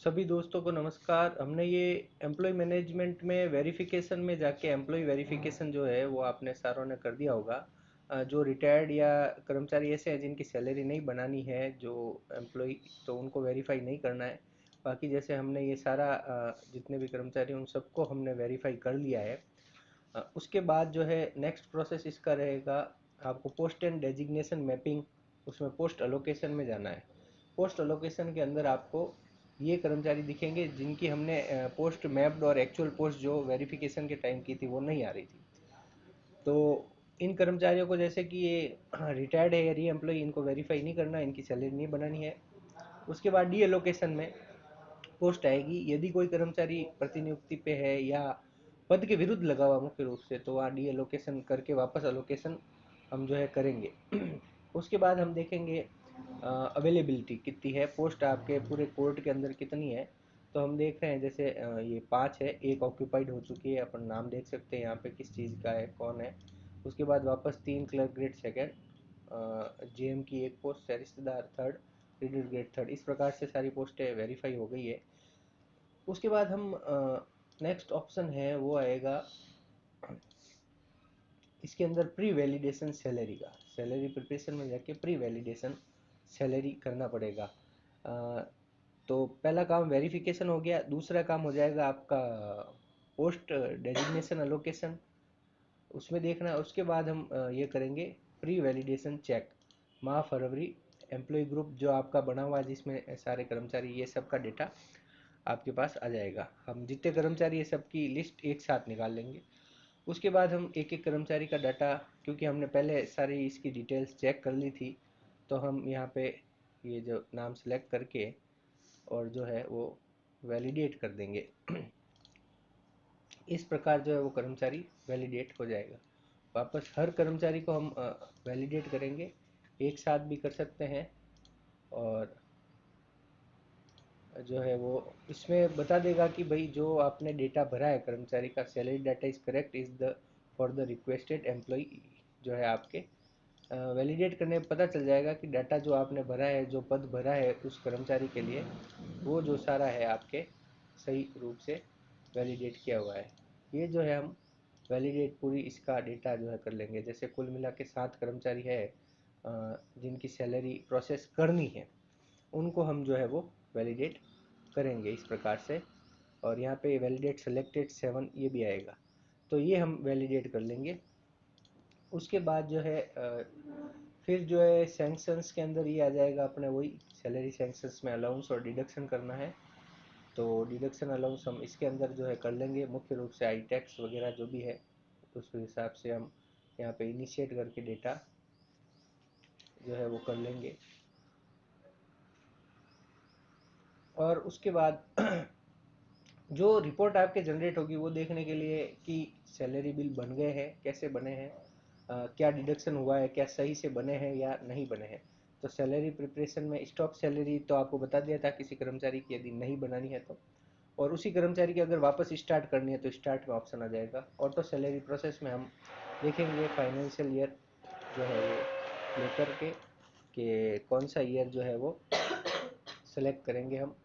सभी दोस्तों को नमस्कार। हमने ये एम्प्लॉय मैनेजमेंट में वेरिफिकेशन में जाके एम्प्लॉय वेरिफिकेशन जो है वो आपने सारों ने कर दिया होगा। जो रिटायर्ड या कर्मचारी ऐसे हैं जिनकी सैलरी नहीं बनानी है जो एम्प्लॉय, तो उनको वेरीफाई नहीं करना है। बाकी जैसे हमने ये सारा जितने भी कर्मचारी हैं उन सबको हमने वेरीफाई कर लिया है। उसके बाद जो है नेक्स्ट प्रोसेस इसका रहेगा, आपको पोस्ट एंड डेजिग्नेशन मैपिंग, उसमें पोस्ट अलोकेशन में जाना है। पोस्ट अलोकेशन के अंदर आपको ये कर्मचारी दिखेंगे जिनकी हमने पोस्ट मैप्ड और एक्चुअल पोस्ट जो वेरिफिकेशन के टाइम की थी वो नहीं आ रही थी। तो इन कर्मचारियों को, जैसे कि ये रिटायर्ड है या री एम्प्लॉय, इनको वेरीफाई नहीं करना, इनकी सैलरी नहीं बनानी है। उसके बाद डी एलोकेशन में पोस्ट आएगी। यदि कोई कर्मचारी प्रतिनियुक्ति पे है या पद के विरुद्ध लगा हुआ मुख्य रूप से, तो वहाँ डी एलोकेशन करके वापस अलोकेशन हम जो है करेंगे। उसके बाद हम देखेंगे अवेलेबिलिटी कितनी है, पोस्ट आपके पूरे कोर्ट के अंदर कितनी है। तो हम देख रहे हैं जैसे ये 5 है, एक ऑक्यूपाइड हो चुकी है, अपन नाम देख सकते हैं यहाँ पे किस चीज़ का है, कौन है। उसके बाद वापस 3 क्लर्क ग्रेड सेकेंड, जेएम की एक पोस्ट है, रिश्तेदार थर्ड, रीडर ग्रेड थर्ड, इस प्रकार से सारी पोस्टें वेरीफाई हो गई है। उसके बाद हम नेक्स्ट ऑप्शन है वो आएगा इसके अंदर प्री वैलिडेशन सैलरी का। सैलरी प्रिपरेशन में जाके प्री वैलिडेशन सैलरी करना पड़ेगा। तो पहला काम वेरिफिकेशन हो गया, दूसरा काम हो जाएगा आपका पोस्ट डेजिग्नेशन अलोकेशन, उसमें देखना है। उसके बाद हम ये करेंगे प्री वैलिडेशन चेक, माह फरवरी एम्प्लॉय ग्रुप जो आपका बना हुआ है जिसमें सारे कर्मचारी, ये सब का डेटा आपके पास आ जाएगा। हम जितने कर्मचारी ये सब की लिस्ट एक साथ निकाल लेंगे। उसके बाद हम एक एक कर्मचारी का डाटा, क्योंकि हमने पहले सारी इसकी डिटेल्स चेक कर ली थी, तो हम यहाँ पे ये जो नाम सेलेक्ट करके और जो है वो वैलिडेट कर देंगे। इस प्रकार जो है वो कर्मचारी वैलिडेट हो जाएगा। वापस हर कर्मचारी को हम वैलिडेट करेंगे, एक साथ भी कर सकते हैं। और जो है वो इसमें बता देगा कि भाई जो आपने डेटा भरा है कर्मचारी का, salary data is correct is the for the requested employee, जो है आपके वैलिडेट करने में पता चल जाएगा कि डाटा जो आपने भरा है, जो पद भरा है उस कर्मचारी के लिए, वो जो सारा है आपके सही रूप से वैलिडेट किया हुआ है। ये जो है हम वैलिडेट पूरी इसका डेटा जो है कर लेंगे। जैसे कुल मिला के 7 कर्मचारी है जिनकी सैलरी प्रोसेस करनी है, उनको हम जो है वो वैलिडेट करेंगे इस प्रकार से। और यहाँ पे वैलिडेट सेलेक्टेड 7 ये भी आएगा, तो ये हम वैलिडेट कर लेंगे। उसके बाद जो है फिर जो है सैंक्शंस के अंदर ये आ जाएगा अपने, वही सैलरी सैंक्शंस में अलाउंस और डिडक्शन करना है। तो डिडक्शन अलाउंस हम इसके अंदर जो है कर लेंगे, मुख्य रूप से आई टैक्स वगैरह जो भी है उस हिसाब से हम यहाँ पे इनिशिएट करके डेटा जो है वो कर लेंगे। और उसके बाद जो रिपोर्ट आपके जनरेट होगी वो देखने के लिए कि सैलरी बिल बन गए हैं, कैसे बने हैं, क्या डिडक्शन हुआ है, क्या सही से बने हैं या नहीं बने हैं। तो सैलरी प्रिपरेशन में स्टॉप सैलरी तो आपको बता दिया था किसी कर्मचारी की यदि नहीं बनानी है तो, और उसी कर्मचारी की अगर वापस स्टार्ट करनी है तो स्टार्ट में ऑप्शन आ जाएगा। ऑटो सैलरी प्रोसेस में हम देखेंगे फाइनेंशियल ईयर जो है वो लेकर के कि कौन सा ईयर जो है वो सेलेक्ट करेंगे हम।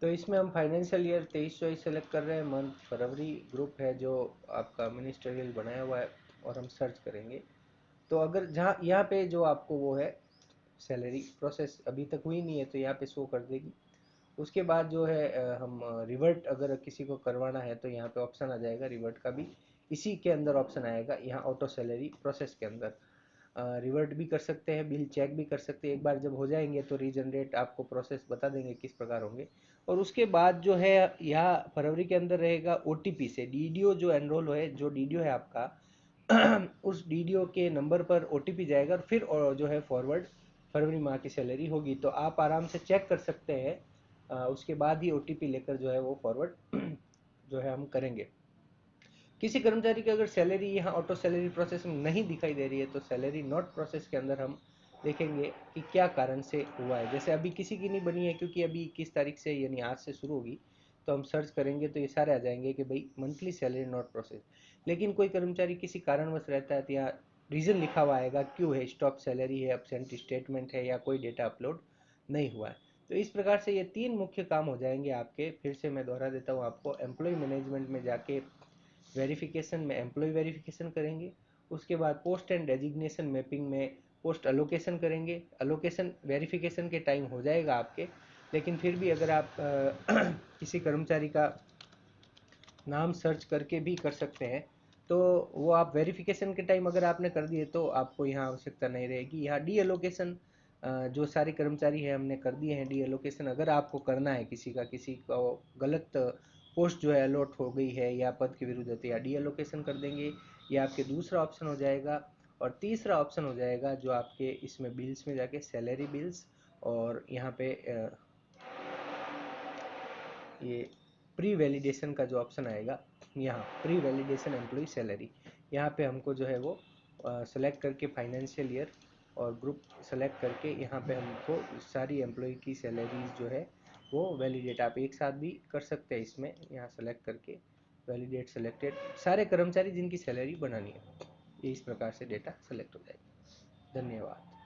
तो इसमें हम फाइनेंशियल ईयर 23-24 सेलेक्ट कर रहे हैं, मंथ फरवरी, ग्रुप है जो आपका मिनिस्टरियल बनाया हुआ है, और हम सर्च करेंगे। तो अगर जहाँ यहाँ पे जो आपको वो है सैलरी प्रोसेस अभी तक हुई नहीं है तो यहाँ पे शो कर देगी। उसके बाद जो है हम रिवर्ट अगर किसी को करवाना है तो यहाँ पे ऑप्शन आ जाएगा रिवर्ट का भी, इसी के अंदर ऑप्शन आएगा यहाँ ऑटो सैलरी प्रोसेस के अंदर। रिवर्ट भी कर सकते हैं, बिल चेक भी कर सकते हैं। एक बार जब हो जाएंगे तो रीजनरेट आपको प्रोसेस बता देंगे किस प्रकार होंगे। और उसके बाद जो है यहाँ फरवरी के अंदर रहेगा ओटीपी से डीडीओ जो एनरोल है, जो डीडीओ है आपका उस डीडीओ के नंबर पर ओटीपी जाएगा और फिर जो है फॉरवर्ड फरवरी माह की सैलरी होगी। तो आप आराम से चेक कर सकते हैं, उसके बाद ही ओटीपी लेकर जो है वो फॉरवर्ड जो है हम करेंगे। किसी कर्मचारी की अगर सैलरी यहाँ ऑटो सैलरी प्रोसेस में नहीं दिखाई दे रही है तो सैलरी नोट प्रोसेस के अंदर हम देखेंगे कि क्या कारण से हुआ है। जैसे अभी किसी की नहीं बनी है क्योंकि अभी 21 तारीख से यानी आज से शुरू होगी, तो हम सर्च करेंगे तो ये सारे आ जाएंगे कि भाई मंथली सैलरी नॉट प्रोसेस। लेकिन कोई कर्मचारी किसी कारणवश रहता है तो यहाँ रीज़न लिखा हुआ आएगा क्यों है, स्टॉप सैलरी है, एब्सेंट स्टेटमेंट है, या कोई डेटा अपलोड नहीं हुआ है। तो इस प्रकार से ये 3 मुख्य काम हो जाएंगे आपके। फिर से मैं दोहरा देता हूँ आपको, एम्प्लॉय मैनेजमेंट में जाके वेरिफिकेशन में एम्प्लॉय वेरिफिकेशन करेंगे, उसके बाद पोस्ट एंड डेजिग्नेशन मैपिंग में पोस्ट अलोकेशन करेंगे। अलोकेशन वेरिफिकेशन के टाइम हो जाएगा आपके, लेकिन फिर भी अगर आप किसी कर्मचारी का नाम सर्च करके भी कर सकते हैं, तो वो आप वेरिफिकेशन के टाइम अगर आपने कर दिए तो आपको यहाँ आवश्यकता नहीं रहेगी। यहाँ डी एलोकेशन जो सारे कर्मचारी हैं हमने कर दिए हैं डी एलोकेशन। अगर आपको करना है किसी को गलत पोस्ट जो है अलॉट हो गई है या पद के विरुद्ध है, तो या डी एलोकेशन कर देंगे। ये आपके दूसरा ऑप्शन हो जाएगा। और तीसरा ऑप्शन हो जाएगा जो आपके इसमें बिल्स में जाके सैलरी बिल्स, और यहाँ पे ये प्री वैलिडेशन का जो ऑप्शन आएगा, यहाँ प्री वैलिडेशन एम्प्लॉय सैलरी, यहाँ पे हमको जो है वो सेलेक्ट करके फाइनेंशियल ईयर और ग्रुप सेलेक्ट करके यहाँ पे हमको सारी एम्प्लॉय की सैलरीज जो है वो वैलिडेट आप एक साथ भी कर सकते हैं। इसमें यहाँ सेलेक्ट करके वैलिडेट सेलेक्टेड सारे कर्मचारी जिनकी सैलरी बनानी है, ये इस प्रकार से डेटा सेलेक्ट हो जाएगा। धन्यवाद।